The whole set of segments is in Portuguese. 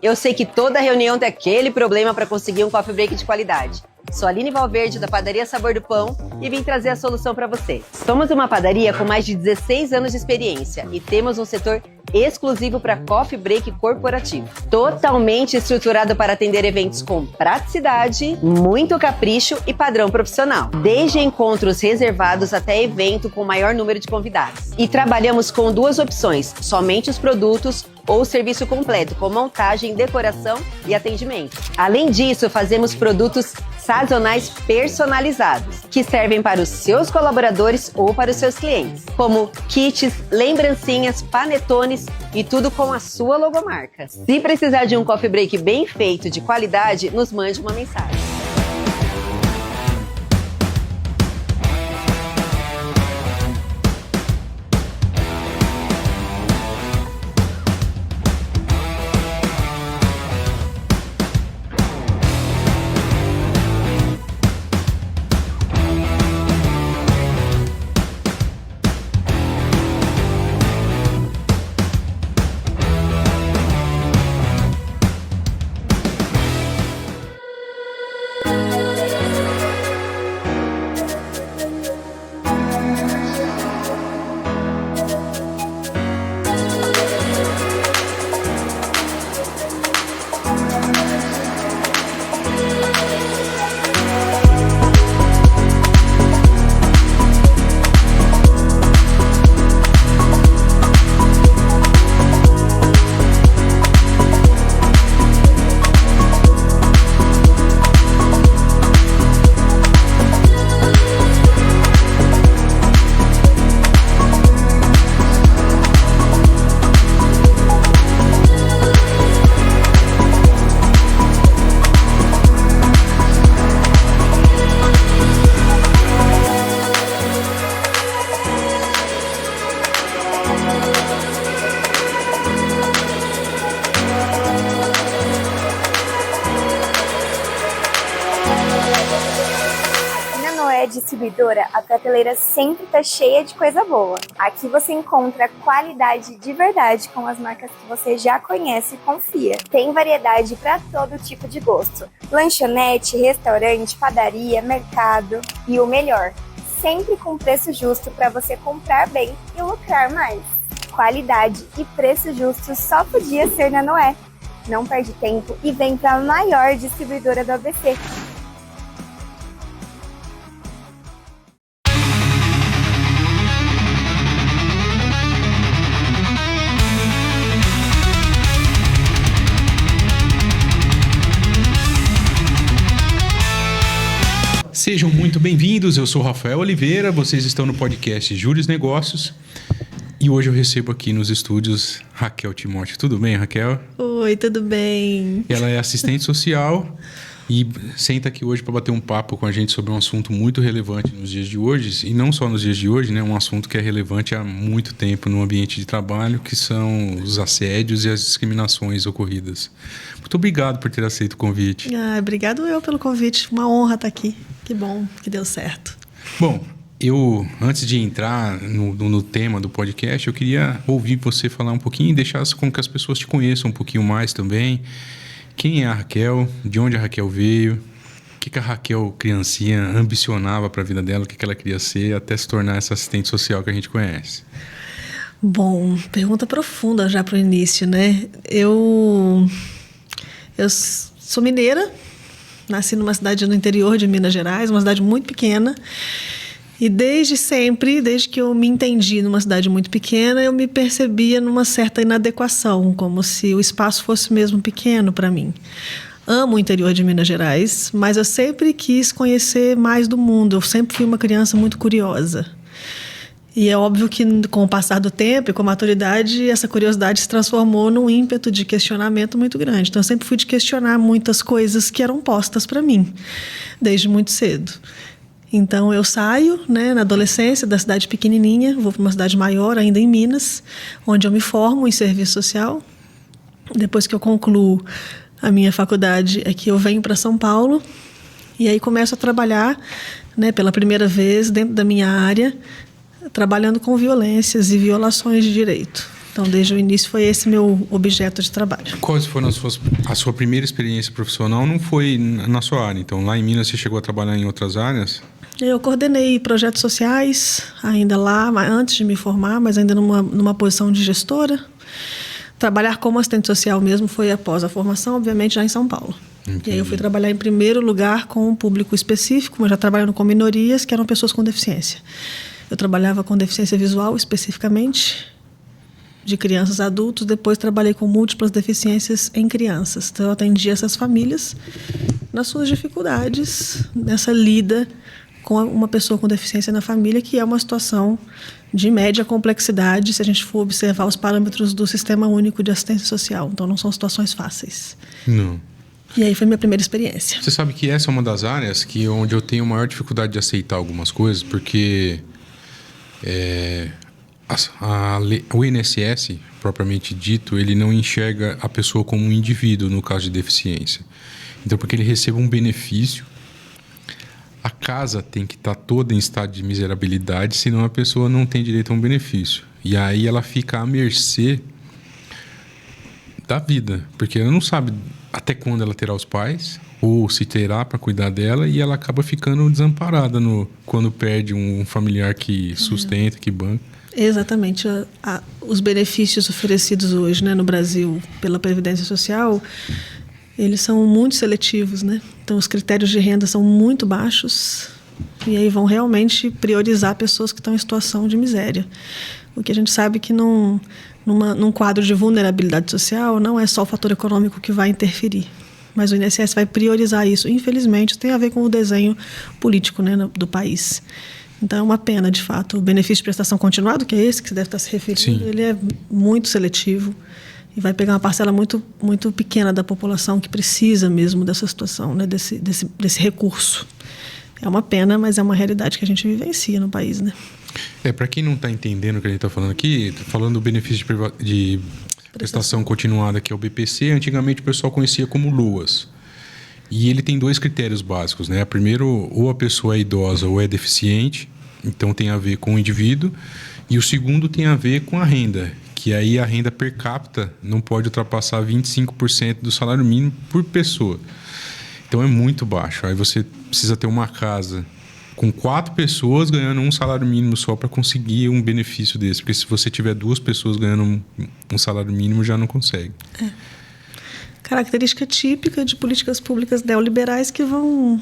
Eu sei que toda reunião tem aquele problema para conseguir um coffee break de qualidade. Sou a Aline Valverde, da Padaria Sabor do Pão, e vim trazer a solução para você. Somos uma padaria com mais de 16 anos de experiência e temos um setor exclusivo para coffee break corporativo. Totalmente estruturado para atender eventos com praticidade, muito capricho e padrão profissional. Desde encontros reservados até evento com maior número de convidados. E trabalhamos com duas opções, somente os produtos ou serviço completo, com montagem, decoração e atendimento. Além disso, fazemos produtos sazonais personalizados, que servem para os seus colaboradores ou para os seus clientes, como kits, lembrancinhas, panetones e tudo com a sua logomarca. Se precisar de um coffee break bem feito, de qualidade, nos mande uma mensagem. Distribuidora, a prateleira sempre está cheia de coisa boa. Aqui você encontra qualidade de verdade com as marcas que você já conhece e confia. Tem variedade para todo tipo de gosto. Lanchonete, restaurante, padaria, mercado e o melhor, sempre com preço justo para você comprar bem e lucrar mais. Qualidade e preço justo só podia ser na Noé. Não perde tempo e vem para a maior distribuidora do ABC. Sejam muito bem-vindos, eu sou Rafael Oliveira, vocês estão no podcast Juros Negócios e hoje eu recebo aqui nos estúdios Raquel Timóteo. Tudo bem, Raquel? Oi, tudo bem? Ela é assistente social e senta aqui hoje para bater um papo com a gente sobre um assunto muito relevante nos dias de hoje, e não só nos dias de hoje, né? Um assunto que é relevante há muito tempo no ambiente de trabalho, que são os assédios e as discriminações ocorridas. Muito obrigado por ter aceito o convite. Obrigado eu pelo convite, uma honra estar aqui. Que bom que deu certo. Bom, antes de entrar no tema do podcast, eu queria ouvir você falar um pouquinho e deixar com que as pessoas te conheçam um pouquinho mais também. Quem é a Raquel? De onde a Raquel veio? O que a Raquel, criancinha, ambicionava para a vida dela? O que ela queria ser até se tornar essa assistente social que a gente conhece? Bom, pergunta profunda já para o início, né? Eu sou mineira, nasci numa cidade no interior de Minas Gerais, uma cidade muito pequena. E desde sempre, desde que eu me entendi numa cidade muito pequena, eu me percebia numa certa inadequação, como se o espaço fosse mesmo pequeno para mim. Amo o interior de Minas Gerais, mas eu sempre quis conhecer mais do mundo. Eu sempre fui uma criança muito curiosa. E é óbvio que com o passar do tempo e com a maturidade, essa curiosidade se transformou num ímpeto de questionamento muito grande. Então eu sempre fui de questionar muitas coisas que eram postas para mim, desde muito cedo. Então eu saio, né, na adolescência da cidade pequenininha, vou para uma cidade maior, ainda em Minas, onde eu me formo em serviço social. Depois que eu concluo a minha faculdade, é que eu venho para São Paulo e aí começo a trabalhar, né, pela primeira vez dentro da minha área, trabalhando com violências e violações de direito. Então, desde o início, foi esse meu objeto de trabalho. Quais foram a sua primeira experiência profissional? Não foi na sua área, então lá em Minas você chegou a trabalhar em outras áreas? Eu coordenei projetos sociais ainda lá, antes de me formar, mas ainda numa posição de gestora. Trabalhar como assistente social mesmo foi após a formação, obviamente, já em São Paulo. Entendi. E aí eu fui trabalhar em primeiro lugar com um público específico, mas já trabalhando com minorias, que eram pessoas com deficiência. Eu trabalhava com deficiência visual especificamente, de crianças a adultos. Depois trabalhei com múltiplas deficiências em crianças. Então eu atendi essas famílias nas suas dificuldades, nessa lida com uma pessoa com deficiência na família, que é uma situação de média complexidade, se a gente for observar os parâmetros do Sistema Único de Assistência Social. Então não são situações fáceis. Não. E aí foi minha primeira experiência. Você sabe que essa é uma das áreas onde eu tenho maior dificuldade de aceitar algumas coisas, porque o INSS, propriamente dito, ele não enxerga a pessoa como um indivíduo no caso de deficiência. Então, porque ele recebe um benefício, a casa tem que estar toda em estado de miserabilidade, senão a pessoa não tem direito a um benefício. E aí ela fica à mercê da vida, porque ela não sabe até quando ela terá os pais, ou se terá para cuidar dela, e ela acaba ficando desamparada quando perde um familiar que sustenta, que banca. Exatamente. Os benefícios oferecidos hoje, né, no Brasil pela Previdência Social, eles são muito seletivos, né? Então, os critérios de renda são muito baixos e aí vão realmente priorizar pessoas que estão em situação de miséria. O que a gente sabe que num quadro de vulnerabilidade social não é só o fator econômico que vai interferir, mas o INSS vai priorizar isso. Infelizmente, isso tem a ver com o desenho político, né, do país. Então, é uma pena, de fato. O benefício de prestação continuada, que é esse que você deve estar se referindo, sim, ele é muito seletivo e vai pegar uma parcela muito, muito pequena da população que precisa mesmo dessa situação, né, desse recurso. É uma pena, mas é uma realidade que a gente vivencia no país, né? Para quem não está entendendo o que a gente está falando aqui, falando do benefício de prestação continuada, que é o BPC, antigamente o pessoal conhecia como LOAS. E ele tem 2 critérios básicos, né? Primeiro, ou a pessoa é idosa ou é deficiente, então tem a ver com o indivíduo. E o segundo tem a ver com a renda, que aí a renda per capita não pode ultrapassar 25% do salário mínimo por pessoa. Então é muito baixo. Aí você precisa ter uma casa com 4 pessoas ganhando um salário mínimo só para conseguir um benefício desse. Porque se você tiver 2 pessoas ganhando um salário mínimo, já não consegue. Característica típica de políticas públicas neoliberais que vão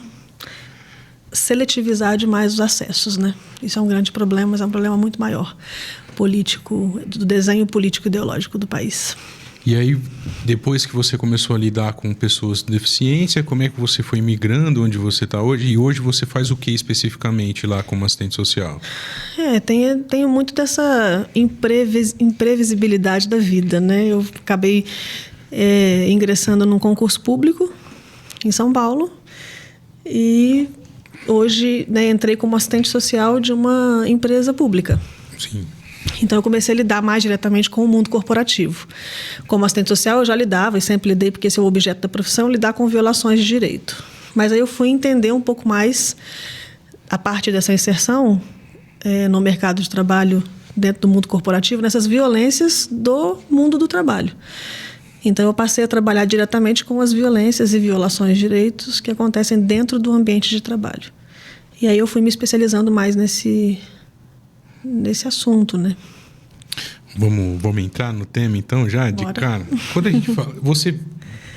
seletivizar demais os acessos, né? Isso é um grande problema, mas é um problema muito maior político, do desenho político ideológico do país. E aí, depois que você começou a lidar com pessoas com deficiência, como é que você foi migrando onde você está hoje? E hoje você faz o que especificamente lá como assistente social? Tenho muito dessa imprevisibilidade da vida, né? Eu acabei ingressando num concurso público em São Paulo e hoje, né, entrei como assistente social de uma empresa pública. Sim. Então eu comecei a lidar mais diretamente com o mundo corporativo. Como assistente social eu já lidava e sempre lidei, porque esse é o objeto da profissão, lidar com violações de direito. Mas aí eu fui entender um pouco mais a partir dessa inserção no mercado de trabalho dentro do mundo corporativo, nessas violências do mundo do trabalho. Então eu passei a trabalhar diretamente com as violências e violações de direitos que acontecem dentro do ambiente de trabalho. E aí eu fui me especializando mais nesse assunto, né? Vamos entrar no tema então já, de cara? Quando a gente fala, você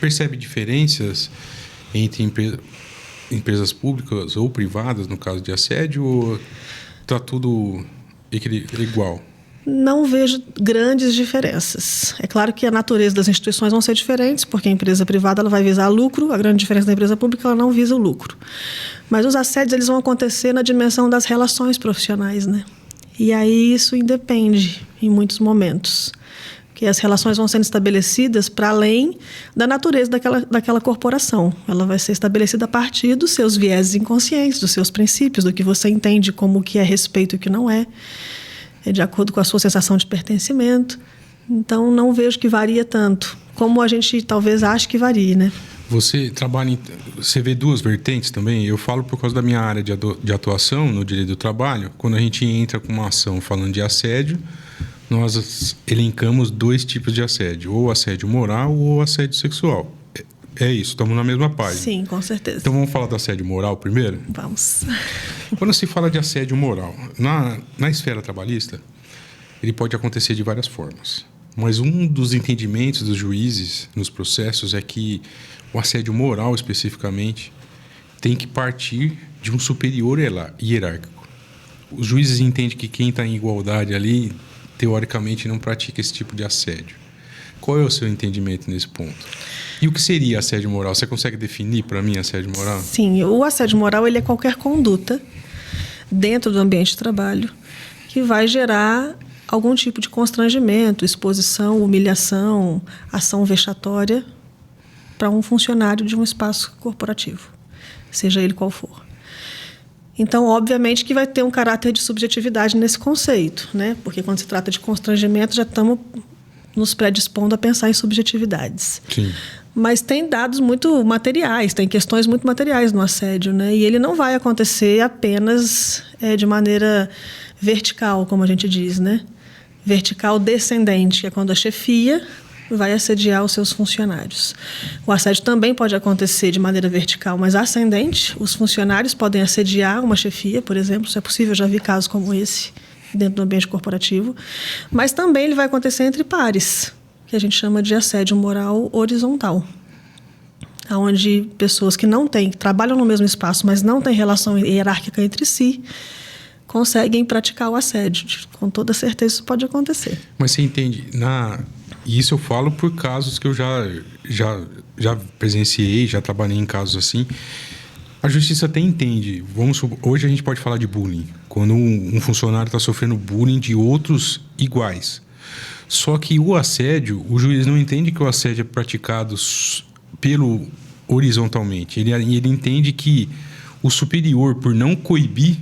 percebe diferenças entre empresas públicas ou privadas, no caso de assédio, ou está tudo igual? Não vejo grandes diferenças. É claro que a natureza das instituições vão ser diferentes, porque a empresa privada ela vai visar lucro, a grande diferença da empresa pública ela não visa o lucro. Mas os assédios eles vão acontecer na dimensão das relações profissionais, né? E aí isso independe em muitos momentos. Porque as relações vão sendo estabelecidas para além da natureza daquela corporação. Ela vai ser estabelecida a partir dos seus vieses inconscientes, dos seus princípios, do que você entende como o que é respeito e o que não é. De acordo com a sua sensação de pertencimento. Então, não vejo que varia tanto, como a gente talvez ache que varie, né? Você você vê 2 vertentes também? Eu falo por causa da minha área de atuação no direito do trabalho. Quando a gente entra com uma ação falando de assédio, nós elencamos 2 tipos de assédio, ou assédio moral ou assédio sexual. É isso, estamos na mesma página. Sim, com certeza. Então vamos falar do assédio moral primeiro? Vamos. Quando se fala de assédio moral, na esfera trabalhista, ele pode acontecer de várias formas. Mas um dos entendimentos dos juízes nos processos é que o assédio moral, especificamente, tem que partir de um superior hierárquico. Os juízes entendem que quem está em igualdade ali, teoricamente, não pratica esse tipo de assédio. Qual é o seu entendimento nesse ponto? E o que seria assédio moral? Você consegue definir para mim assédio moral? Sim, o assédio moral ele é qualquer conduta dentro do ambiente de trabalho que vai gerar algum tipo de constrangimento, exposição, humilhação, ação vexatória para um funcionário de um espaço corporativo, seja ele qual for. Então, obviamente que vai ter um caráter de subjetividade nesse conceito, né? Porque quando se trata de constrangimento, já estamos nos predispondo a pensar em subjetividades. Sim. Mas tem dados muito materiais, tem questões muito materiais no assédio, né? E ele não vai acontecer apenas de maneira vertical, como a gente diz, né? Vertical descendente, que é quando a chefia vai assediar os seus funcionários. O assédio também pode acontecer de maneira vertical, mas ascendente. Os funcionários podem assediar uma chefia, por exemplo, isso é possível, eu já vi casos como esse dentro do ambiente corporativo. Mas também ele vai acontecer entre pares, que a gente chama de assédio moral horizontal, onde pessoas que trabalham no mesmo espaço, mas não têm relação hierárquica entre si, conseguem praticar o assédio. Com toda certeza isso pode acontecer. Mas você entende, isso eu falo por casos que eu já presenciei, já trabalhei em casos assim. A justiça até entende. Hoje a gente pode falar de bullying, quando um funcionário está sofrendo bullying de outros iguais. Só que o assédio, o juiz não entende que o assédio é praticado horizontalmente. Ele entende que o superior, por não coibir,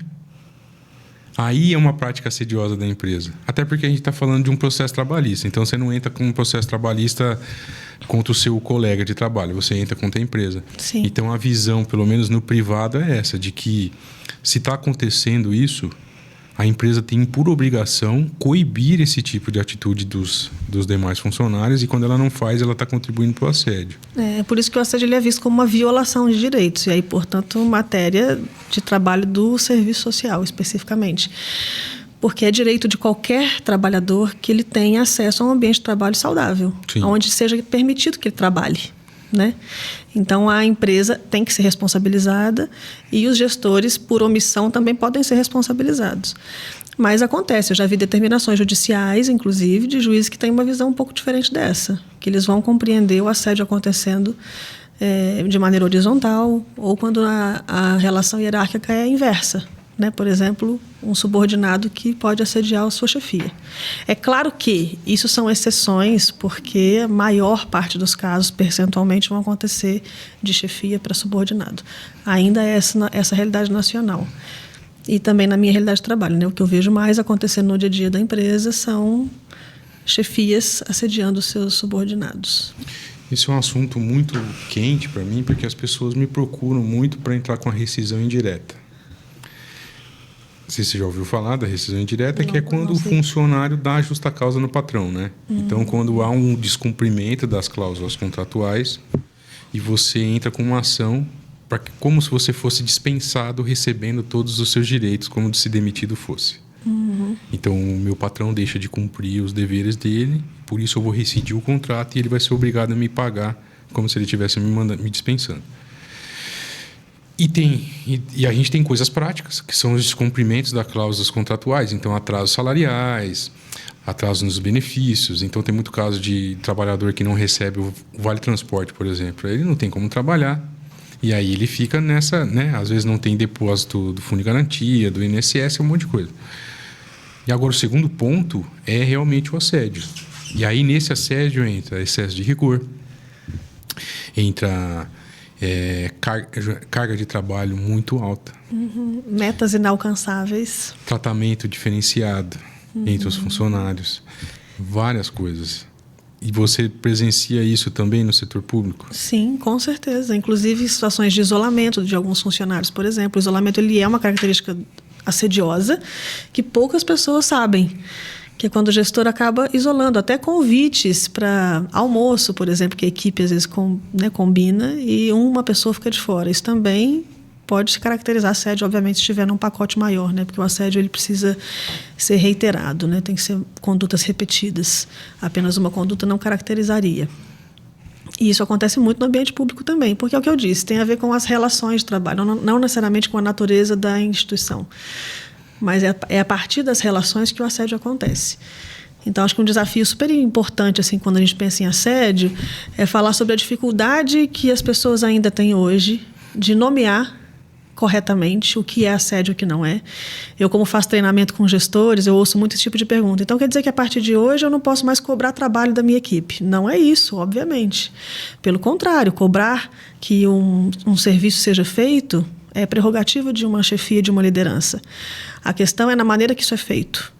aí é uma prática assediosa da empresa. Até porque a gente está falando de um processo trabalhista. Então, você não entra com um processo trabalhista contra o seu colega de trabalho. Você entra contra a empresa. Sim. Então, a visão, pelo menos no privado, é essa. De que, se está acontecendo isso, a empresa tem por obrigação coibir esse tipo de atitude dos demais funcionários. E quando ela não faz, ela está contribuindo para o assédio. É por isso que o assédio ele é visto como uma violação de direitos. E aí, portanto, matéria de trabalho do serviço social, especificamente. Porque é direito de qualquer trabalhador que ele tenha acesso a um ambiente de trabalho saudável. Sim. Onde seja permitido que ele trabalhe, né? Então, a empresa tem que ser responsabilizada e os gestores, por omissão, também podem ser responsabilizados. Mas acontece, eu já vi determinações judiciais, inclusive, de juízes que têm uma visão um pouco diferente dessa, que eles vão compreender o assédio acontecendo de maneira horizontal ou quando a relação hierárquica é inversa. Né? Por exemplo, um subordinado que pode assediar a sua chefia. É claro que isso são exceções, porque a maior parte dos casos, percentualmente, vão acontecer de chefia para subordinado. Ainda é essa realidade nacional. E também na minha realidade de trabalho. Né? O que eu vejo mais acontecendo no dia a dia da empresa são chefias assediando os seus subordinados. Isso é um assunto muito quente para mim, porque as pessoas me procuram muito para entrar com a rescisão indireta. Não sei se você já ouviu falar da rescisão indireta, que é quando o funcionário dá justa causa no patrão, né? Então, quando há um descumprimento das cláusulas contratuais e você entra com uma ação como se você fosse dispensado recebendo todos os seus direitos, como se demitido fosse. Então, o meu patrão deixa de cumprir os deveres dele, por isso eu vou rescindir o contrato e ele vai ser obrigado a me pagar como se ele estivesse me dispensando. E a gente tem coisas práticas, que são os descumprimentos das cláusulas contratuais. Então, atrasos salariais, atrasos nos benefícios. Então, tem muito caso de trabalhador que não recebe o vale-transporte, por exemplo. Ele não tem como trabalhar. E aí ele fica nessa, né? Às vezes não tem depósito do Fundo de Garantia, do INSS, um monte de coisa. E agora, o segundo ponto é realmente o assédio. E aí, nesse assédio, entra excesso de rigor, entra... carga de trabalho muito alta. Metas inalcançáveis. Tratamento diferenciado entre os funcionários. Várias coisas. E você presencia isso também no setor público? Sim, com certeza. Inclusive situações de isolamento de alguns funcionários, por exemplo. O isolamento ele é uma característica assediosa que poucas pessoas sabem. que é quando o gestor acaba isolando, até convites para almoço, por exemplo, que a equipe às vezes combina e uma pessoa fica de fora. Isso também pode se caracterizar assédio, obviamente, se estiver num pacote maior, né? Porque o assédio ele precisa ser reiterado, né? Tem que ser condutas repetidas. Apenas uma conduta não caracterizaria. E isso acontece muito no ambiente público também, porque é o que eu disse, tem a ver com as relações de trabalho, não necessariamente com a natureza da instituição, mas é a partir das relações que o assédio acontece. Então, acho que um desafio super importante, assim, quando a gente pensa em assédio, é falar sobre a dificuldade que as pessoas ainda têm hoje de nomear corretamente o que é assédio e o que não é. Eu, como faço treinamento com gestores, eu ouço muito esse tipo de pergunta. Então, quer dizer que a partir de hoje eu não posso mais cobrar trabalho da minha equipe? Não é isso, obviamente. Pelo contrário, cobrar que um serviço seja feito é prerrogativa de uma chefia, de uma liderança. A questão é na maneira que isso é feito.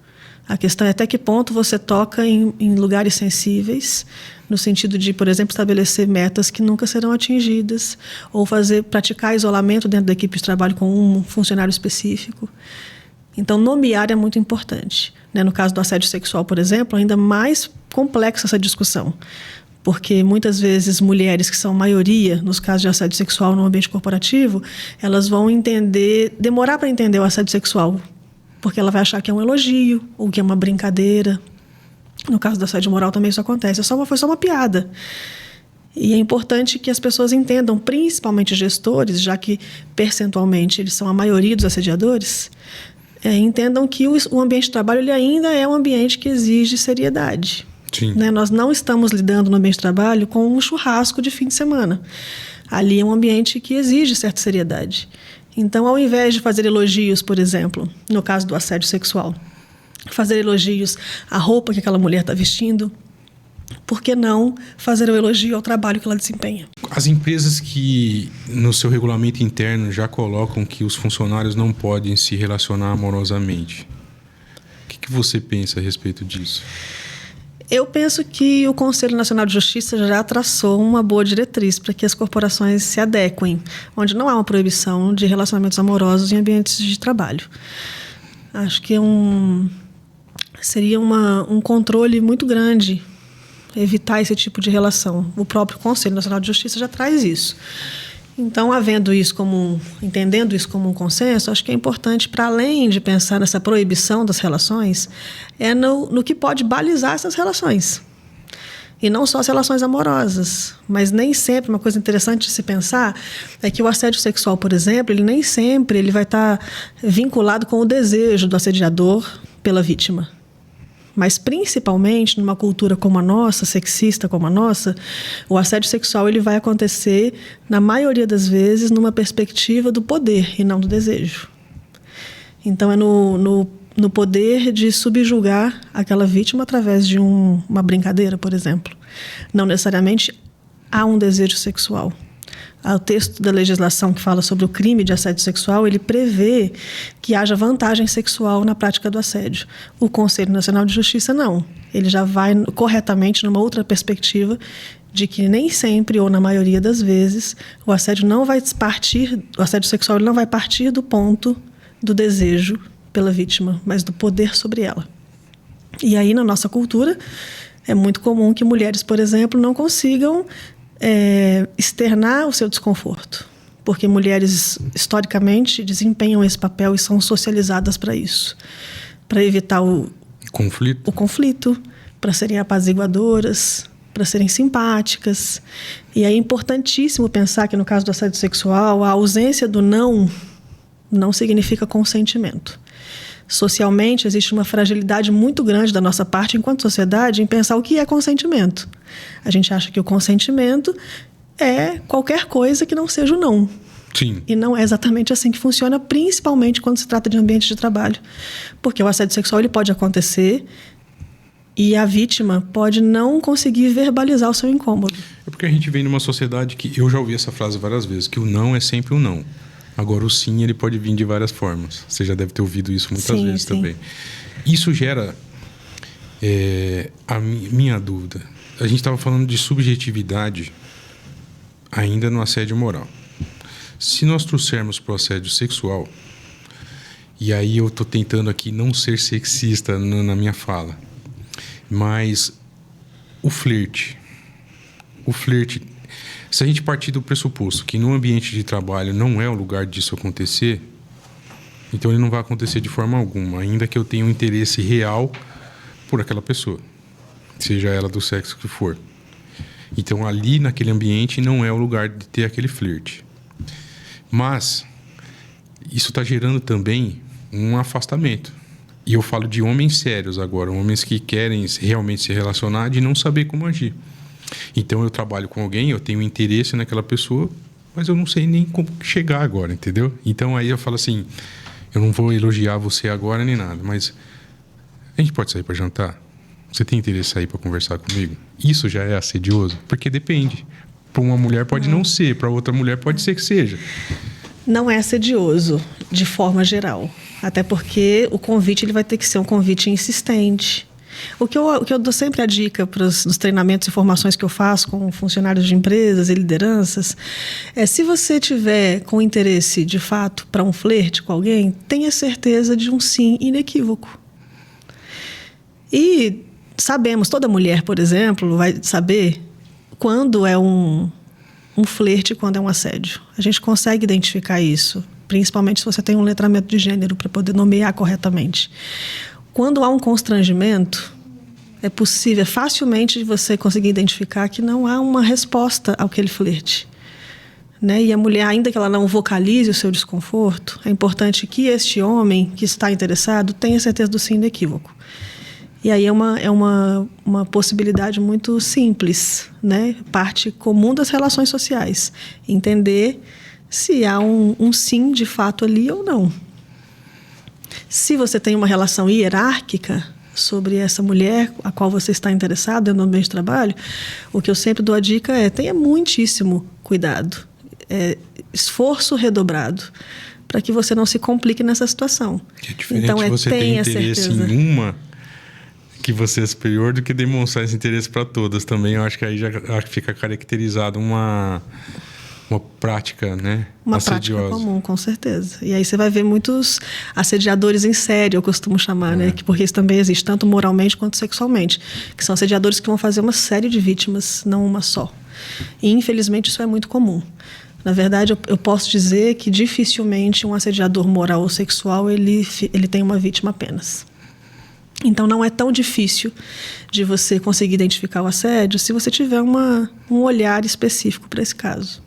A questão é até que ponto você toca em lugares sensíveis, no sentido de, por exemplo, estabelecer metas que nunca serão atingidas, ou praticar isolamento dentro da equipe de trabalho com um funcionário específico. Então, nomear é muito importante. No caso do assédio sexual, por exemplo, ainda mais complexa essa discussão, porque muitas vezes mulheres que são maioria nos casos de assédio sexual no ambiente corporativo, elas vão demorar para entender o assédio sexual, porque ela vai achar que é um elogio ou que é uma brincadeira. No caso do assédio moral também isso acontece. Foi só uma piada. E é importante que as pessoas entendam, principalmente gestores, já que percentualmente eles são a maioria dos assediadores, entendam que o ambiente de trabalho ele ainda é um ambiente que exige seriedade. Sim. Nós não estamos lidando no ambiente de trabalho com um churrasco de fim de semana. Ali é um ambiente que exige certa seriedade. Então, ao invés de fazer elogios, por exemplo, no caso do assédio sexual, fazer elogios à roupa que aquela mulher está vestindo, por que não fazer o elogio ao trabalho que ela desempenha? As empresas que no seu regulamento interno já colocam que os funcionários não podem se relacionar amorosamente, o que você pensa a respeito disso? Eu penso que o Conselho Nacional de Justiça já traçou uma boa diretriz para que as corporações se adequem, onde não há uma proibição de relacionamentos amorosos em ambientes de trabalho. Acho que seria um controle muito grande evitar esse tipo de relação. O próprio Conselho Nacional de Justiça já traz isso. Então, entendendo isso como um consenso, acho que é importante, para além de pensar nessa proibição das relações, no que pode balizar essas relações. E não só as relações amorosas, mas nem sempre, uma coisa interessante de se pensar é que o assédio sexual, por exemplo, ele nem sempre vai estar vinculado com o desejo do assediador pela vítima. Mas, principalmente, numa cultura como a nossa, sexista como a nossa, o assédio sexual ele vai acontecer, na maioria das vezes, numa perspectiva do poder e não do desejo. Então, é no poder de subjugar aquela vítima através de uma brincadeira, por exemplo. Não necessariamente há um desejo sexual. O texto da legislação que fala sobre o crime de assédio sexual, ele prevê que haja vantagem sexual na prática do assédio. O Conselho Nacional de Justiça, não. Ele já vai corretamente numa outra perspectiva de que nem sempre, ou na maioria das vezes, o assédio sexual ele não vai partir do ponto do desejo pela vítima, mas do poder sobre ela. E aí, na nossa cultura, é muito comum que mulheres, por exemplo, não consigam externar o seu desconforto, porque mulheres, historicamente, desempenham esse papel e são socializadas para isso, para evitar o conflito, para serem apaziguadoras, para serem simpáticas. E é importantíssimo pensar que, no caso do assédio sexual, a ausência do não significa consentimento. Socialmente, existe uma fragilidade muito grande da nossa parte, enquanto sociedade, em pensar o que é consentimento. A gente acha que o consentimento é qualquer coisa que não seja o não. Sim. E não é exatamente assim que funciona, principalmente quando se trata de ambiente de trabalho. Porque o assédio sexual ele pode acontecer e a vítima pode não conseguir verbalizar o seu incômodo. É porque a gente vem numa sociedade que, eu já ouvi essa frase várias vezes, que o não é sempre o não. Agora, o sim, ele pode vir de várias formas. Você já deve ter ouvido isso muitas vezes também. Isso gera a minha dúvida. A gente estava falando de subjetividade ainda no assédio moral. Se nós trouxermos para o assédio sexual, e aí eu estou tentando aqui não ser sexista na minha fala, Mas o flerte, se a gente partir do pressuposto que no ambiente de trabalho não é o lugar disso acontecer, então ele não vai acontecer de forma alguma, ainda que eu tenha um interesse real por aquela pessoa, seja ela do sexo que for. Então ali naquele ambiente não é o lugar de ter aquele flerte. Mas isso está gerando também um afastamento. E eu falo de homens sérios agora, homens que querem realmente se relacionar e não saber como agir. Então eu trabalho com alguém, eu tenho interesse naquela pessoa, mas eu não sei nem como chegar agora, entendeu? Então aí eu falo assim, eu não vou elogiar você agora nem nada, mas a gente pode sair para jantar? Você tem interesse em sair para conversar comigo? Isso já é assedioso? Porque depende. Para uma mulher pode não ser, para outra mulher pode ser que seja. Não é assedioso, de forma geral. Até porque o convite ele vai ter que ser um convite insistente. O que eu dou sempre a dica nos treinamentos e formações que eu faço com funcionários de empresas e lideranças é, se você tiver com interesse, de fato, para um flerte com alguém, tenha certeza de um sim inequívoco. E sabemos, toda mulher, por exemplo, vai saber quando é um flerte e quando é um assédio. A gente consegue identificar isso, principalmente se você tem um letramento de gênero para poder nomear corretamente. Quando há um constrangimento, é possível, facilmente você conseguir identificar que não há uma resposta àquele flerte. Né? E a mulher, ainda que ela não vocalize o seu desconforto, é importante que este homem que está interessado tenha certeza do sim inequívoco. E aí é uma possibilidade muito simples, né? Parte comum das relações sociais. Entender se há um sim de fato ali ou não. Se você tem uma relação hierárquica sobre essa mulher a qual você está interessado no ambiente de trabalho, o que eu sempre dou a dica é tenha muitíssimo cuidado, esforço redobrado, para que você não se complique nessa situação. É diferente então, você ter interesse em uma que você é superior do que demonstrar esse interesse para todas também. Eu acho que aí já fica caracterizado uma prática, né? Uma assediosa. Prática comum, com certeza. E aí você vai ver muitos assediadores em série, eu costumo chamar, né? Porque isso também existe, tanto moralmente quanto sexualmente. Que são assediadores que vão fazer uma série de vítimas, não uma só. E, infelizmente, isso é muito comum. Na verdade, eu posso dizer que dificilmente um assediador moral ou sexual, ele tem uma vítima apenas. Então, não é tão difícil de você conseguir identificar o assédio se você tiver um olhar específico para esse caso.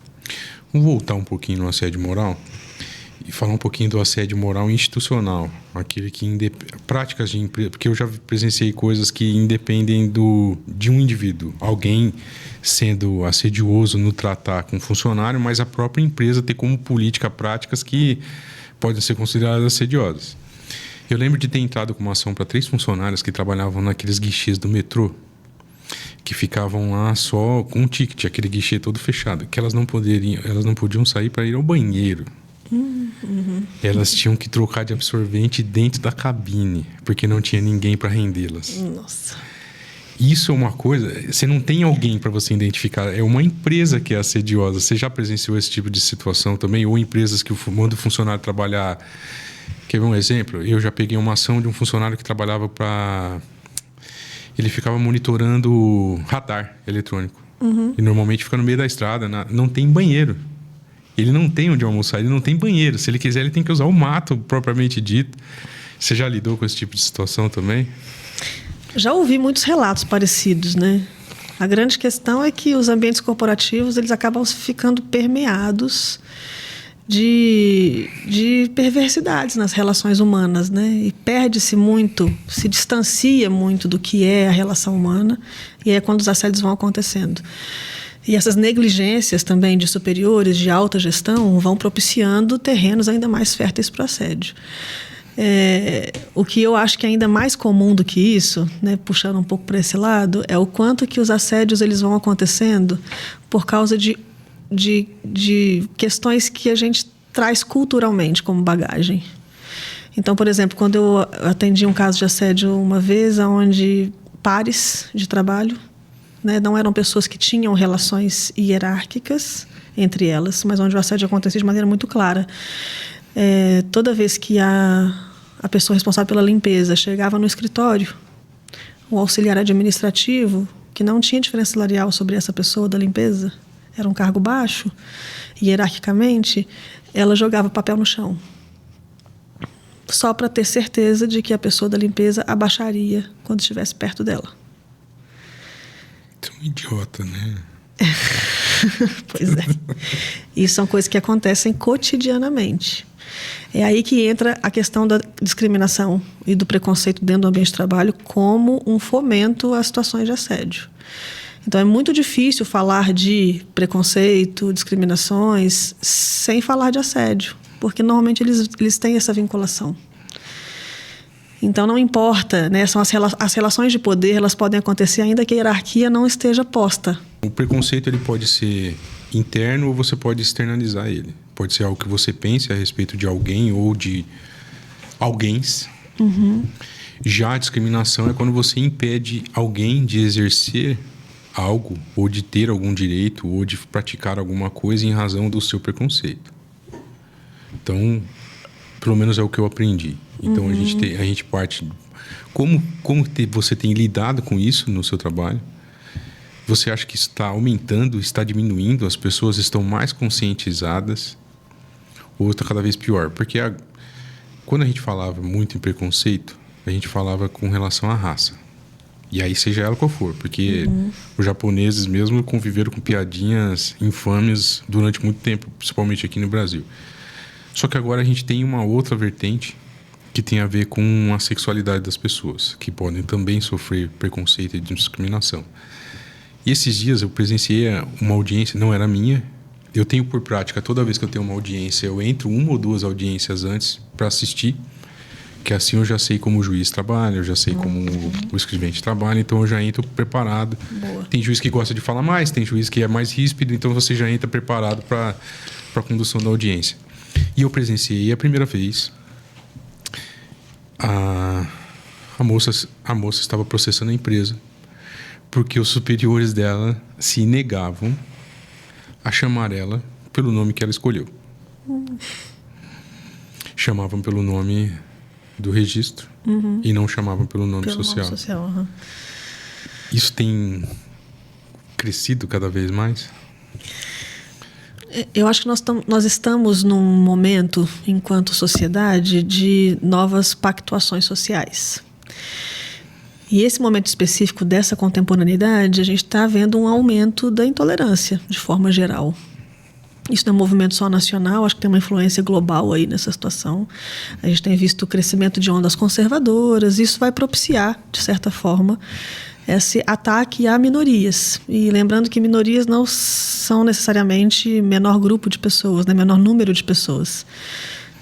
Vamos voltar um pouquinho no assédio moral e falar um pouquinho do assédio moral institucional, aquele que práticas de empresa, porque eu já presenciei coisas que independem de um indivíduo, alguém sendo assedioso no tratar com o funcionário, mas a própria empresa ter como política práticas que podem ser consideradas assediosas. Eu lembro de ter entrado com uma ação para 3 funcionárias que trabalhavam naqueles guichês do metrô, que ficavam lá só com um ticket, aquele guichê todo fechado, que elas não podiam sair para ir ao banheiro. Uhum. Elas tinham que trocar de absorvente dentro da cabine, porque não tinha ninguém para rendê-las. Nossa. Isso é uma coisa, você não tem alguém para você identificar, é uma empresa que é assediosa. Você já presenciou esse tipo de situação também? Ou empresas que mandam o funcionário trabalhar... Quer ver um exemplo? Eu já peguei uma ação de um funcionário que trabalhava para... Ele ficava monitorando radar eletrônico. Uhum. E normalmente fica no meio da estrada, não tem banheiro. Ele não tem onde almoçar, ele não tem banheiro. Se ele quiser, ele tem que usar o mato, propriamente dito. Você já lidou com esse tipo de situação também? Já ouvi muitos relatos parecidos, né? A grande questão é que os ambientes corporativos, eles acabam ficando permeados de perversidades nas relações humanas, né? E perde-se muito, se distancia muito do que é a relação humana, e é quando os assédios vão acontecendo. E essas negligências também de superiores, de alta gestão, vão propiciando terrenos ainda mais férteis para o assédio. O que eu acho que é ainda mais comum do que isso, né, puxando um pouco para esse lado, é o quanto que os assédios eles vão acontecendo por causa de questões que a gente traz culturalmente como bagagem. Então, por exemplo, quando eu atendi um caso de assédio uma vez, onde pares de trabalho, né, não eram pessoas que tinham relações hierárquicas entre elas, mas onde o assédio acontecia de maneira muito clara. Toda vez que a pessoa responsável pela limpeza chegava no escritório, um auxiliar administrativo que não tinha diferença salarial sobre essa pessoa da limpeza, era um cargo baixo, e hierarquicamente ela jogava papel no chão, só para ter certeza de que a pessoa da limpeza abaixaria quando estivesse perto dela. Tão idiota, né? Pois é. Isso são coisas que acontecem cotidianamente. É aí que entra a questão da discriminação e do preconceito dentro do ambiente de trabalho como um fomento a situações de assédio. Então, é muito difícil falar de preconceito, discriminações, sem falar de assédio, porque normalmente eles têm essa vinculação. Então, não importa, né? São as relações de poder, elas podem acontecer ainda que a hierarquia não esteja posta. O preconceito ele pode ser interno ou você pode externalizar ele. Pode ser algo que você pense a respeito de alguém ou de alguéns. Uhum. Já a discriminação é quando você impede alguém de exercer algo ou de ter algum direito ou de praticar alguma coisa em razão do seu preconceito. Então, pelo menos é o que eu aprendi. Então, a gente parte... Como você tem lidado com isso no seu trabalho? Você acha que está aumentando, está diminuindo? As pessoas estão mais conscientizadas? Ou está cada vez pior? Porque quando a gente falava muito em preconceito, a gente falava com relação à raça. E aí, seja ela qual for. Porque os japoneses mesmo conviveram com piadinhas infames durante muito tempo, principalmente aqui no Brasil. Só que agora a gente tem uma outra vertente que tem a ver com a sexualidade das pessoas, que podem também sofrer preconceito e discriminação. E esses dias eu presenciei uma audiência, não era minha. Eu tenho por prática, toda vez que eu tenho uma audiência, eu entro uma ou duas audiências antes para assistir, que assim eu já sei como o juiz trabalha, eu já sei como o escrevente trabalha, então eu já entro preparado. Boa. Tem juiz que gosta de falar mais, tem juiz que é mais ríspido, então você já entra preparado para a condução da audiência. E eu presenciei a primeira vez a moça estava processando a empresa porque os superiores dela se negavam a chamar ela pelo nome que ela escolheu. Chamavam pelo nome do registro e não chamavam pelo nome social. Nome social. Isso tem crescido cada vez mais? Eu acho que nós estamos num momento, enquanto sociedade, de novas pactuações sociais. E esse momento específico dessa contemporaneidade, a gente está vendo um aumento da intolerância, de forma geral. Isso não é um movimento só nacional, acho que tem uma influência global aí nessa situação. A gente tem visto o crescimento de ondas conservadoras, isso vai propiciar, de certa forma, esse ataque a minorias. E lembrando que minorias não são necessariamente menor grupo de pessoas, né? Menor número de pessoas.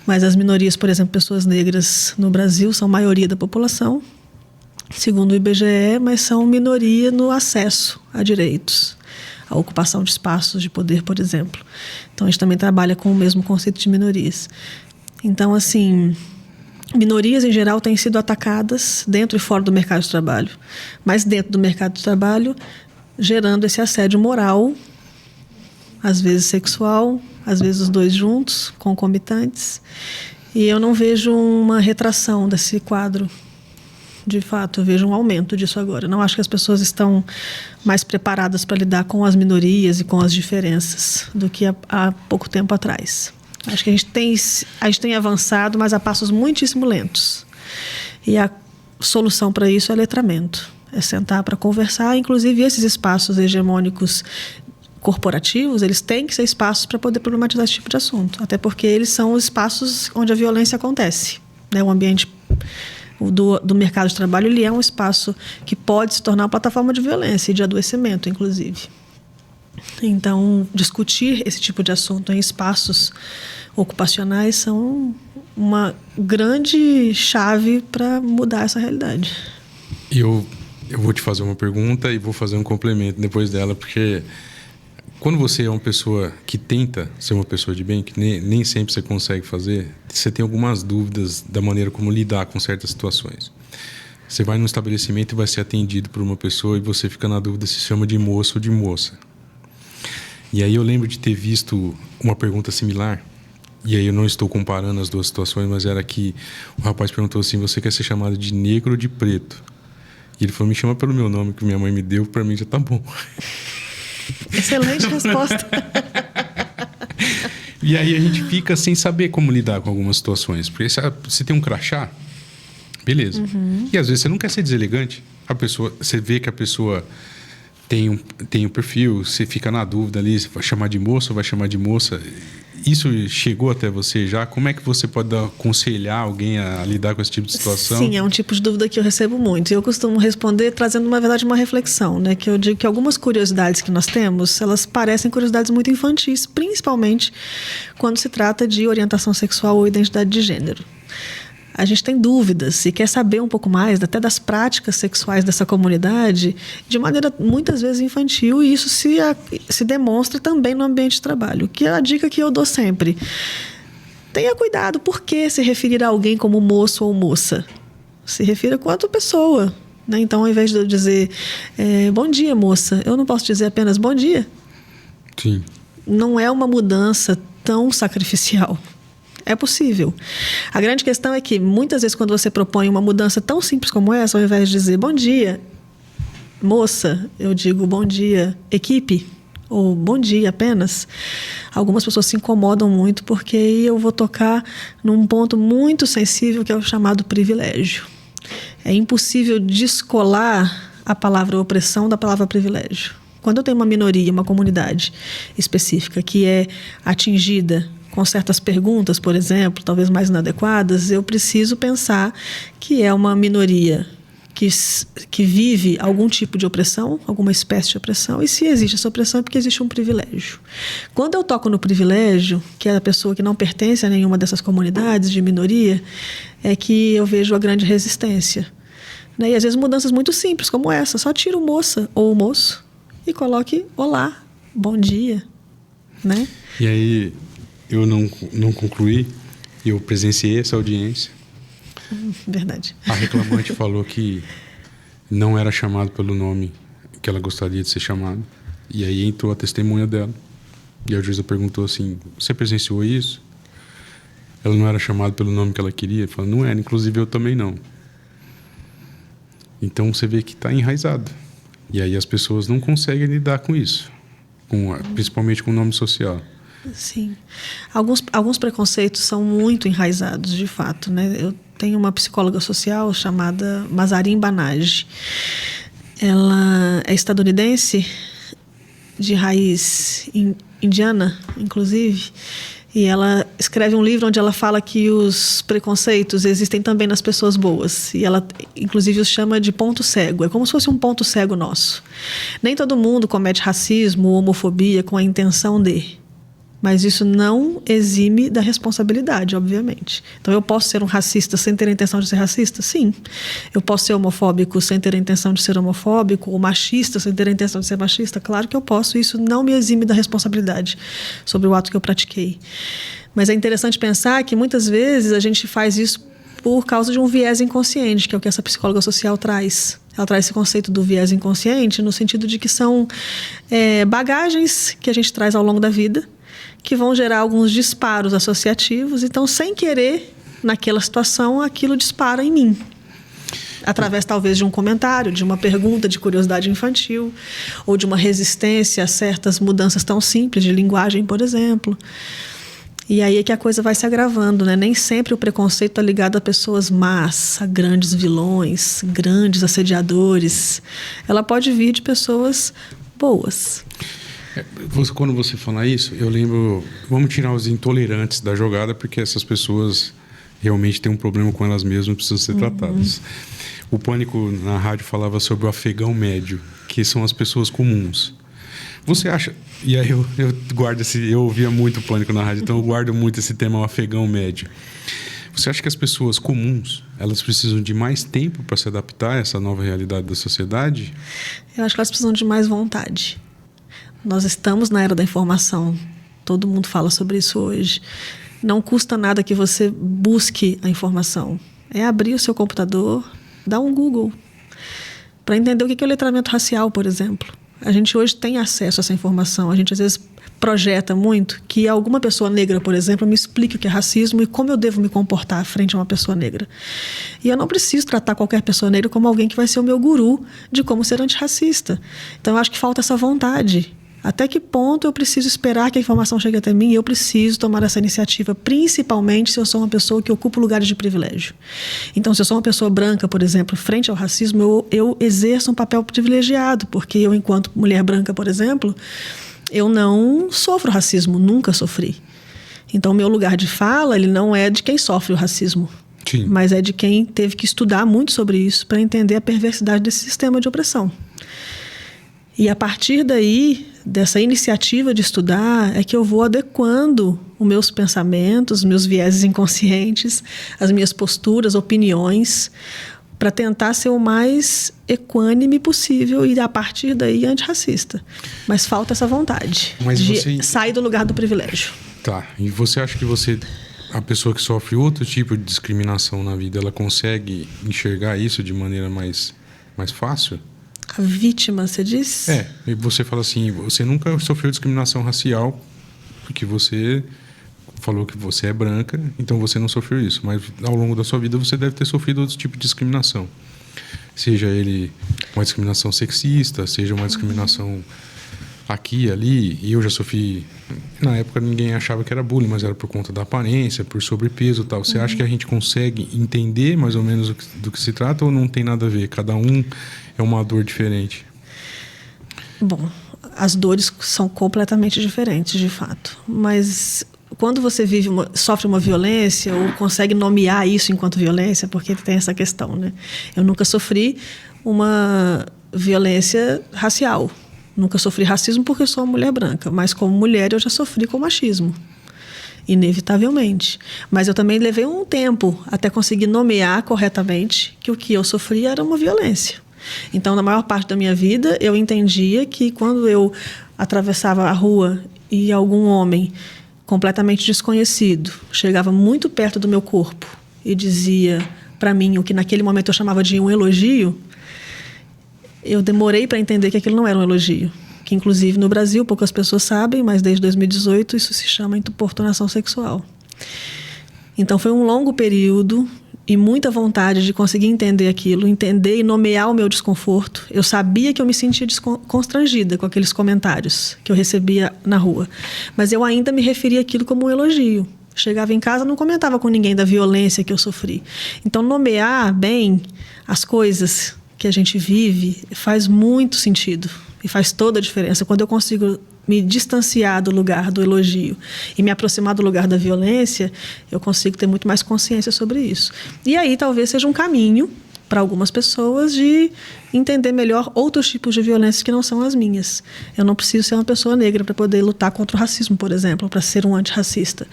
Mas as minorias, por exemplo, pessoas negras no Brasil, são maioria da população, segundo o IBGE, mas são minoria no acesso a direitos, a ocupação de espaços de poder, por exemplo. Então, a gente também trabalha com o mesmo conceito de minorias. Então, assim, minorias, em geral, têm sido atacadas dentro e fora do mercado de trabalho. Mas dentro do mercado de trabalho, gerando esse assédio moral, às vezes sexual, às vezes os dois juntos, concomitantes. E eu não vejo uma retração desse quadro. De fato, eu vejo um aumento disso agora. Não acho que as pessoas estão mais preparadas para lidar com as minorias e com as diferenças do que há pouco tempo atrás. Acho que a gente tem avançado, mas a passos muitíssimo lentos. E a solução para isso é letramento. É sentar para conversar. Inclusive, esses espaços hegemônicos corporativos, eles têm que ser espaços para poder problematizar esse tipo de assunto. Até porque eles são os espaços onde a violência acontece. Né? O ambiente do mercado de trabalho, ele é um espaço que pode se tornar uma plataforma de violência e de adoecimento, inclusive. Então, discutir esse tipo de assunto em espaços ocupacionais são uma grande chave para mudar essa realidade. Eu vou te fazer uma pergunta e vou fazer um complemento depois dela, porque quando você é uma pessoa que tenta ser uma pessoa de bem, que nem sempre você consegue fazer, você tem algumas dúvidas da maneira como lidar com certas situações. Você vai num estabelecimento e vai ser atendido por uma pessoa e você fica na dúvida se chama de moço ou de moça. E aí eu lembro de ter visto uma pergunta similar, e aí eu não estou comparando as duas situações, mas era que o rapaz perguntou assim: você quer ser chamado de negro ou de preto? E ele falou, me chama pelo meu nome, que minha mãe me deu, pra mim já tá bom. Excelente resposta. E aí a gente fica sem saber como lidar com algumas situações. Porque você tem um crachá, beleza. E às vezes você não quer ser deselegante. Você vê que a pessoa tem um perfil, você fica na dúvida ali, se vai chamar de moço ou vai chamar de moça. Isso chegou até você já? Como é que você pode aconselhar alguém a lidar com esse tipo de situação? Sim, é um tipo de dúvida que eu recebo muito. E eu costumo responder trazendo, na verdade, uma reflexão, né? Que eu digo que algumas curiosidades que nós temos, elas parecem curiosidades muito infantis, principalmente quando se trata de orientação sexual ou identidade de gênero. A gente tem dúvidas e quer saber um pouco mais até das práticas sexuais dessa comunidade de maneira muitas vezes infantil, e isso se demonstra também no ambiente de trabalho. Que é a dica que eu dou sempre. Tenha cuidado, por que se referir a alguém como moço ou moça? Se refira quanto pessoa. Né? Então, ao invés de eu dizer bom dia, moça, eu não posso dizer apenas bom dia. Sim. Não é uma mudança tão sacrificial. É possível. A grande questão é que, muitas vezes, quando você propõe uma mudança tão simples como essa, ao invés de dizer bom dia, moça, eu digo bom dia, equipe, ou bom dia apenas, algumas pessoas se incomodam muito, porque aí eu vou tocar num ponto muito sensível, que é o chamado privilégio. É impossível descolar a palavra opressão da palavra privilégio. Quando eu tenho uma minoria, uma comunidade específica que é atingida com certas perguntas, por exemplo, talvez mais inadequadas, eu preciso pensar que é uma minoria que vive algum tipo de opressão, alguma espécie de opressão, e se existe essa opressão é porque existe um privilégio. Quando eu toco no privilégio, que é a pessoa que não pertence a nenhuma dessas comunidades de minoria, é que eu vejo a grande resistência. Né? E às vezes mudanças muito simples, como essa, só tira o moça ou o moço e coloque olá, bom dia. Né? E aí... Eu não concluí, eu presenciei essa audiência. Verdade. A reclamante falou que não era chamado pelo nome que ela gostaria de ser chamada. E aí entrou a testemunha dela. E a juíza perguntou assim, você presenciou isso? Ela não era chamada pelo nome que ela queria? Ela falou, não era, inclusive eu também não. Então você vê que está enraizado. E aí as pessoas não conseguem lidar com isso, principalmente com o nome social. Sim. Alguns preconceitos são muito enraizados, de fato. Né? Eu tenho uma psicóloga social chamada Mazarin Banaji. Ela é estadunidense, de raiz indiana, inclusive, e ela escreve um livro onde ela fala que os preconceitos existem também nas pessoas boas. E ela, inclusive, os chama de ponto cego. É como se fosse um ponto cego nosso. Nem todo mundo comete racismo ou homofobia com a intenção de... Mas isso não exime da responsabilidade, obviamente. Então, eu posso ser um racista sem ter a intenção de ser racista? Sim. Eu posso ser homofóbico sem ter a intenção de ser homofóbico, ou machista sem ter a intenção de ser machista? Claro que eu posso. Isso não me exime da responsabilidade sobre o ato que eu pratiquei. Mas é interessante pensar que, muitas vezes, a gente faz isso por causa de um viés inconsciente, que é o que essa psicóloga social traz. Ela traz esse conceito do viés inconsciente no sentido de que são bagagens que a gente traz ao longo da vida, que vão gerar alguns disparos associativos. Então, sem querer, naquela situação, aquilo dispara em mim. Através, talvez, de um comentário, de uma pergunta de curiosidade infantil, ou de uma resistência a certas mudanças tão simples, de linguagem, por exemplo. E aí é que a coisa vai se agravando, né? Nem sempre o preconceito está ligado a pessoas más, a grandes vilões, grandes assediadores. Ela pode vir de pessoas boas. Quando você fala isso, eu lembro... Vamos tirar os intolerantes da jogada, porque essas pessoas realmente têm um problema com elas mesmas e precisam ser tratadas. O Pânico na rádio falava sobre o afegão médio, que são as pessoas comuns. Você acha... E aí eu guardo eu ouvia muito o Pânico na rádio, então eu guardo muito esse tema, o afegão médio. Você acha que as pessoas comuns, elas precisam de mais tempo para se adaptar a essa nova realidade da sociedade? Eu acho que elas precisam de mais vontade. Nós estamos na era da informação. Todo mundo fala sobre isso hoje. Não custa nada que você busque a informação. É abrir o seu computador, dar um Google, para entender o que é o letramento racial, por exemplo. A gente hoje tem acesso a essa informação. A gente, às vezes, projeta muito que alguma pessoa negra, por exemplo, me explique o que é racismo e como eu devo me comportar frente a uma pessoa negra. E eu não preciso tratar qualquer pessoa negra como alguém que vai ser o meu guru de como ser antirracista. Então, eu acho que falta essa vontade. Até que ponto eu preciso esperar que a informação chegue até mim e eu preciso tomar essa iniciativa, principalmente se eu sou uma pessoa que ocupa lugares de privilégio. Então, se eu sou uma pessoa branca, por exemplo, frente ao racismo, eu exerço um papel privilegiado, porque eu, enquanto mulher branca, por exemplo, eu não sofro racismo, nunca sofri. Então, meu lugar de fala, ele não é de quem sofre o racismo, Sim. mas é de quem teve que estudar muito sobre isso para entender a perversidade desse sistema de opressão. E a partir daí, dessa iniciativa de estudar, é que eu vou adequando os meus pensamentos, os meus vieses inconscientes, as minhas posturas, opiniões, para tentar ser o mais equânime possível e, a partir daí, antirracista. Mas falta essa vontade de sair do lugar do privilégio. Tá. E você acha que a pessoa que sofre outro tipo de discriminação na vida, ela consegue enxergar isso de maneira mais fácil? A vítima, você diz? E você fala assim, você nunca sofreu discriminação racial porque você falou que você é branca, então você não sofreu isso. Mas ao longo da sua vida você deve ter sofrido outro tipo de discriminação. Seja ele uma discriminação sexista, seja uma discriminação aqui e ali. E eu já sofri... Na época ninguém achava que era bullying, mas era por conta da aparência, por sobrepeso e tal. Você acha que a gente consegue entender mais ou menos do que se trata ou não tem nada a ver? Cada um é uma dor diferente? Bom, as dores são completamente diferentes, de fato. Mas quando você sofre uma violência ou consegue nomear isso enquanto violência, porque tem essa questão, né? Eu nunca sofri uma violência racial. Nunca sofri racismo porque eu sou uma mulher branca, mas como mulher eu já sofri com machismo, inevitavelmente. Mas eu também levei um tempo até conseguir nomear corretamente que o que eu sofri era uma violência. Então, na maior parte da minha vida, eu entendia que quando eu atravessava a rua e algum homem completamente desconhecido chegava muito perto do meu corpo e dizia para mim o que naquele momento eu chamava de um elogio, eu demorei para entender que aquilo não era um elogio. Que, inclusive, no Brasil, poucas pessoas sabem, mas desde 2018 isso se chama importunação sexual. Então, foi um longo período e muita vontade de conseguir entender aquilo, entender e nomear o meu desconforto. Eu sabia que eu me sentia constrangida com aqueles comentários que eu recebia na rua, mas eu ainda me referia àquilo como um elogio. Chegava em casa, não comentava com ninguém da violência que eu sofri. Então, nomear bem as coisas que a gente vive faz muito sentido e faz toda a diferença. Quando eu consigo me distanciar do lugar do elogio e me aproximar do lugar da violência, eu consigo ter muito mais consciência sobre isso. E aí talvez seja um caminho para algumas pessoas de entender melhor outros tipos de violências que não são as minhas. Eu não preciso ser uma pessoa negra para poder lutar contra o racismo, por exemplo, para ser um antirracista.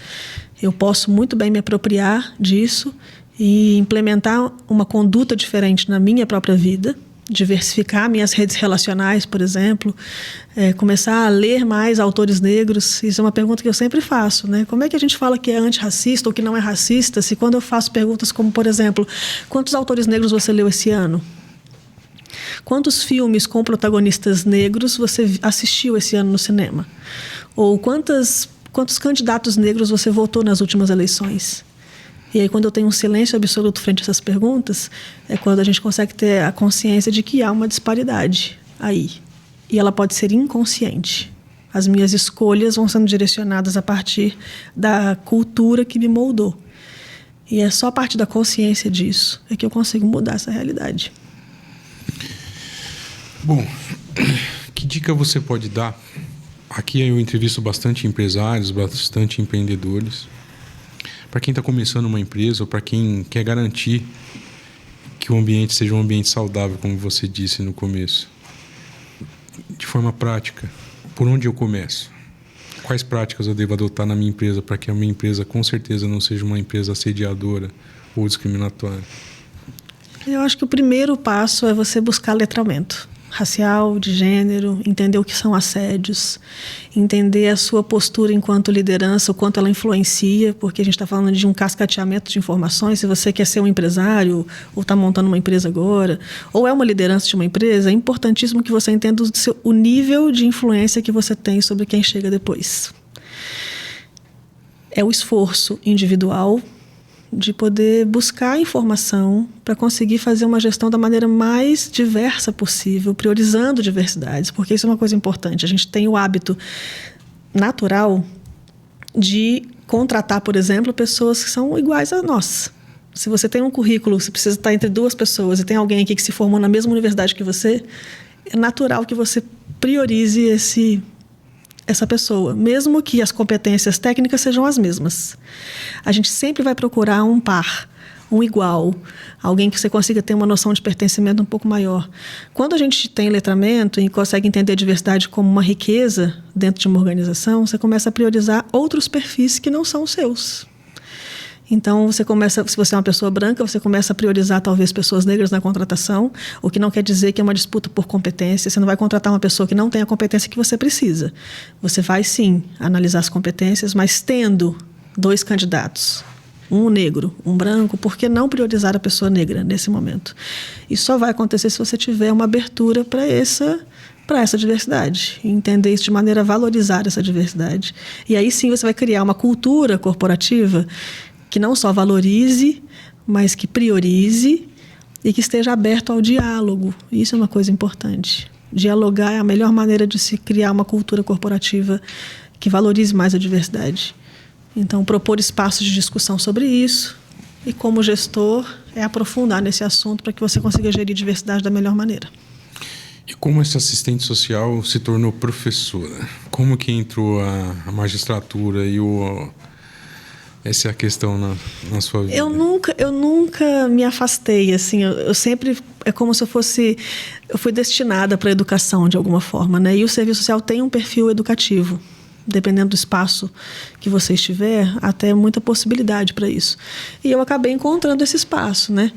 Eu posso muito bem me apropriar disso e implementar uma conduta diferente na minha própria vida, diversificar minhas redes relacionais, por exemplo, começar a ler mais autores negros. Isso é uma pergunta que eu sempre faço, né? Como é que a gente fala que é antirracista ou que não é racista, se quando eu faço perguntas como, por exemplo, quantos autores negros você leu esse ano? Quantos filmes com protagonistas negros você assistiu esse ano no cinema? Ou quantos candidatos negros você votou nas últimas eleições? E aí, quando eu tenho um silêncio absoluto frente a essas perguntas, é quando a gente consegue ter a consciência de que há uma disparidade aí. E ela pode ser inconsciente. As minhas escolhas vão sendo direcionadas a partir da cultura que me moldou. E é só a partir da consciência disso é que eu consigo mudar essa realidade. Bom, que dica você pode dar? Aqui eu entrevisto bastante empresários, bastante empreendedores. Para quem está começando uma empresa ou para quem quer garantir que o ambiente seja um ambiente saudável, como você disse no começo. De forma prática, por onde eu começo? Quais práticas eu devo adotar na minha empresa para que a minha empresa com certeza não seja uma empresa assediadora ou discriminatória? Eu acho que o primeiro passo é você buscar letramento. racial, de gênero, entender o que são assédios, entender a sua postura enquanto liderança, o quanto ela influencia, porque a gente está falando de um cascateamento de informações. Se você quer ser um empresário, ou está montando uma empresa agora, ou é uma liderança de uma empresa, é importantíssimo que você entenda o nível de influência que você tem sobre quem chega depois. É o esforço individual de poder buscar informação para conseguir fazer uma gestão da maneira mais diversa possível, priorizando diversidades, porque isso é uma coisa importante. A gente tem o hábito natural de contratar, por exemplo, pessoas que são iguais a nós. Se você tem um currículo, você precisa estar entre duas pessoas e tem alguém aqui que se formou na mesma universidade que você, é natural que você priorize essa pessoa, mesmo que as competências técnicas sejam as mesmas. A gente sempre vai procurar um par, um igual, alguém que você consiga ter uma noção de pertencimento um pouco maior. Quando a gente tem letramento e consegue entender a diversidade como uma riqueza dentro de uma organização, você começa a priorizar outros perfis que não são os seus. Então, você começa, se você é uma pessoa branca, você começa a priorizar talvez pessoas negras na contratação, o que não quer dizer que é uma disputa por competência. Você não vai contratar uma pessoa que não tem a competência que você precisa. Você vai, sim, analisar as competências, mas tendo 2 candidatos, um negro, um branco, por que não priorizar a pessoa negra nesse momento? Isso só vai acontecer se você tiver uma abertura para essa diversidade, entender isso de maneira a valorizar essa diversidade. E aí sim você vai criar uma cultura corporativa que não só valorize, mas que priorize e que esteja aberto ao diálogo. Isso é uma coisa importante. Dialogar é a melhor maneira de se criar uma cultura corporativa que valorize mais a diversidade. Então, propor espaços de discussão sobre isso e, como gestor, é aprofundar nesse assunto para que você consiga gerir diversidade da melhor maneira. E como esse assistente social se tornou professora? Como que entrou a magistratura e essa é a questão na sua vida? Eu nunca me afastei, assim, eu sempre, é como se eu fui destinada para a educação de alguma forma, né? E o serviço social tem um perfil educativo, dependendo do espaço que você estiver, até muita possibilidade para isso. E eu acabei encontrando esse espaço, né?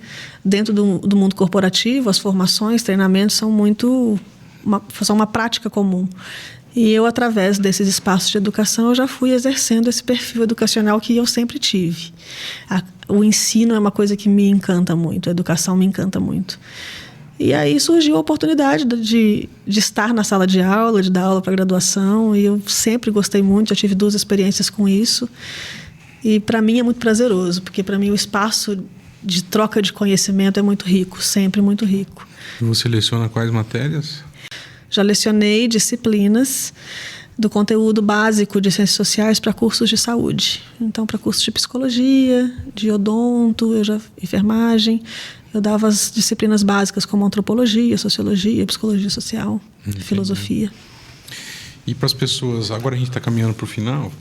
Dentro do mundo corporativo, as formações, treinamentos são uma prática comum. E eu, através desses espaços de educação, eu já fui exercendo esse perfil educacional que eu sempre tive. O ensino é uma coisa que me encanta muito, a educação me encanta muito. E aí surgiu a oportunidade de estar na sala de aula, de dar aula para graduação, e eu sempre gostei muito, já tive 2 experiências com isso. E para mim é muito prazeroso, porque para mim o espaço de troca de conhecimento é muito rico, sempre muito rico. E você leciona quais matérias? Já lecionei disciplinas do conteúdo básico de ciências sociais para cursos de saúde. Então, para cursos de psicologia, de odonto, enfermagem, eu dava as disciplinas básicas como antropologia, sociologia, psicologia social, filosofia. E para as pessoas, agora a gente está caminhando para o final,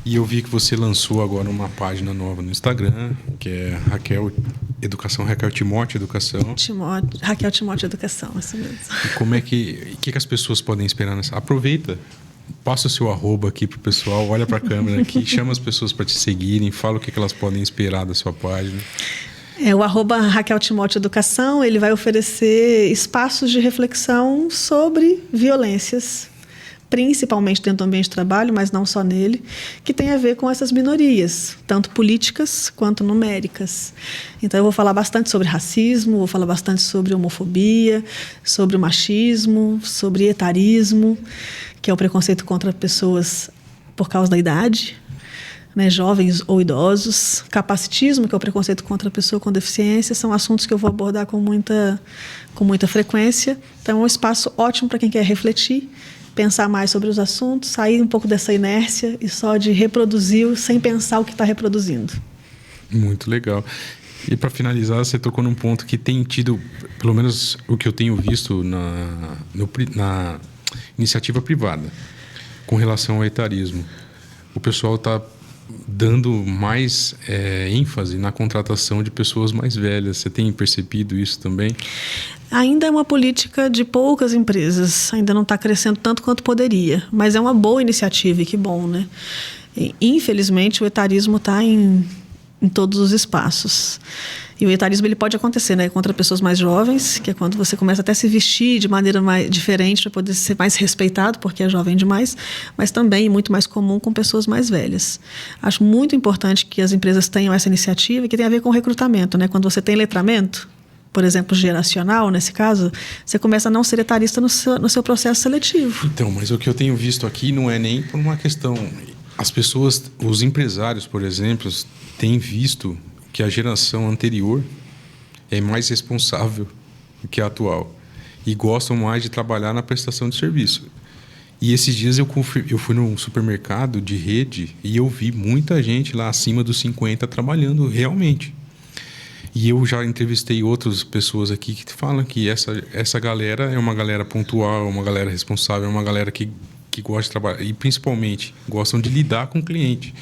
e eu vi que você lançou agora uma página nova no Instagram, que é Raquel Timóteo Educação. Raquel Timóteo Educação, assim mesmo. E como é que as pessoas podem esperar nessa? Aproveita, passa o seu @ aqui pro pessoal, olha para a câmera aqui, chama as pessoas para te seguirem, fala o que elas podem esperar da sua página. O @ Raquel Timóteo Educação, ele vai oferecer espaços de reflexão sobre violências, principalmente dentro do ambiente de trabalho, mas não só nele, que tem a ver com essas minorias, tanto políticas quanto numéricas. Então eu vou falar bastante sobre racismo, vou falar bastante sobre homofobia, sobre o machismo, sobre etarismo, que é o preconceito contra pessoas por causa da idade, né, jovens ou idosos. Capacitismo, que é o preconceito contra a pessoa com deficiência, são assuntos que eu vou abordar com muita frequência. Então é um espaço ótimo para quem quer refletir, pensar mais sobre os assuntos, sair um pouco dessa inércia e só de reproduzir sem pensar o que está reproduzindo. Muito legal. E para finalizar, você tocou num ponto que tem tido, pelo menos o que eu tenho visto na iniciativa privada, com relação ao etarismo. O pessoal está dando mais ênfase na contratação de pessoas mais velhas. Você tem percebido isso também? Ainda é uma política de poucas empresas, ainda não está crescendo tanto quanto poderia, mas é uma boa iniciativa e que bom, né? E, infelizmente, o etarismo está em em todos os espaços. E o etarismo ele pode acontecer, né, contra pessoas mais jovens, que é quando você começa até a se vestir de maneira mais diferente para poder ser mais respeitado, porque é jovem demais, mas também muito mais comum com pessoas mais velhas. Acho muito importante que as empresas tenham essa iniciativa, que tem a ver com recrutamento, né? Quando você tem letramento, por exemplo, geracional, nesse caso, você começa a não ser etarista no seu processo seletivo. Então, mas o que eu tenho visto aqui não é nem por uma questão... As pessoas, os empresários, por exemplo, têm visto que a geração anterior é mais responsável do que a atual e gostam mais de trabalhar na prestação de serviço. E esses dias eu fui num supermercado de rede e eu vi muita gente lá acima dos 50 trabalhando realmente. E eu já entrevistei outras pessoas aqui que falam que essa galera é uma galera pontual, uma galera responsável, é uma galera que gosta de trabalhar e principalmente gostam de lidar com o cliente,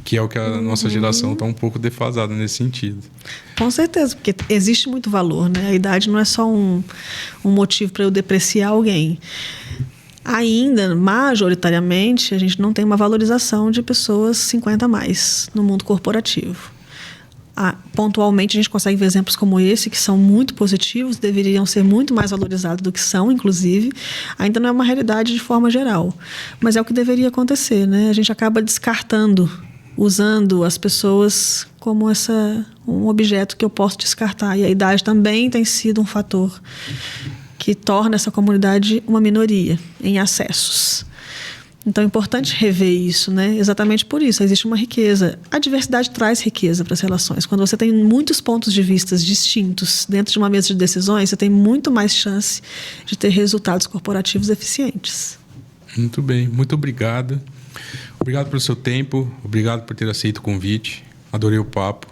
que é o que a nossa geração está um pouco defasada nesse sentido. Com certeza, porque existe muito valor, né? A idade não é só um motivo para eu depreciar alguém. Ainda, majoritariamente, a gente não tem uma valorização de pessoas 50 a mais no mundo corporativo. Pontualmente, a gente consegue ver exemplos como esse, que são muito positivos, deveriam ser muito mais valorizados do que são, inclusive. Ainda não é uma realidade de forma geral, mas é o que deveria acontecer, né? A gente acaba descartando, usando as pessoas como um objeto que eu posso descartar. E a idade também tem sido um fator que torna essa comunidade uma minoria em acessos. Então é importante rever isso, né? Exatamente por isso, existe uma riqueza. A diversidade traz riqueza para as relações. Quando você tem muitos pontos de vista distintos dentro de uma mesa de decisões, você tem muito mais chance de ter resultados corporativos eficientes. Muito bem, muito obrigado. Obrigado pelo seu tempo, obrigado por ter aceito o convite. Adorei o papo.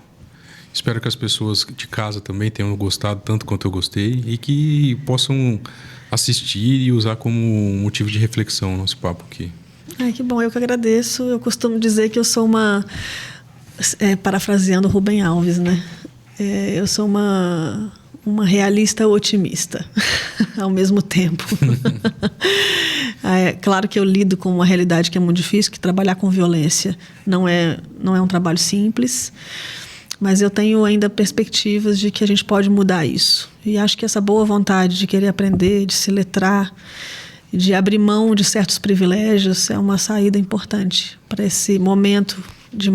Espero que as pessoas de casa também tenham gostado tanto quanto eu gostei e que possam assistir e usar como motivo de reflexão o nosso papo aqui. Ai, que bom, eu que agradeço. Eu costumo dizer que eu sou parafraseando Rubem Alves, né? Eu sou uma realista otimista ao mesmo tempo. É claro que eu lido com uma realidade que é muito difícil, que trabalhar com violência não é um trabalho simples, mas eu tenho ainda perspectivas de que a gente pode mudar isso. E acho que essa boa vontade de querer aprender, de se letrar, de abrir mão de certos privilégios é uma saída importante para esse momento de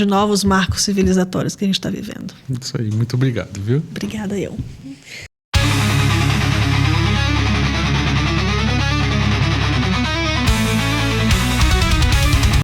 novos marcos civilizatórios que a gente está vivendo. Isso aí, muito obrigado, viu? Obrigada eu.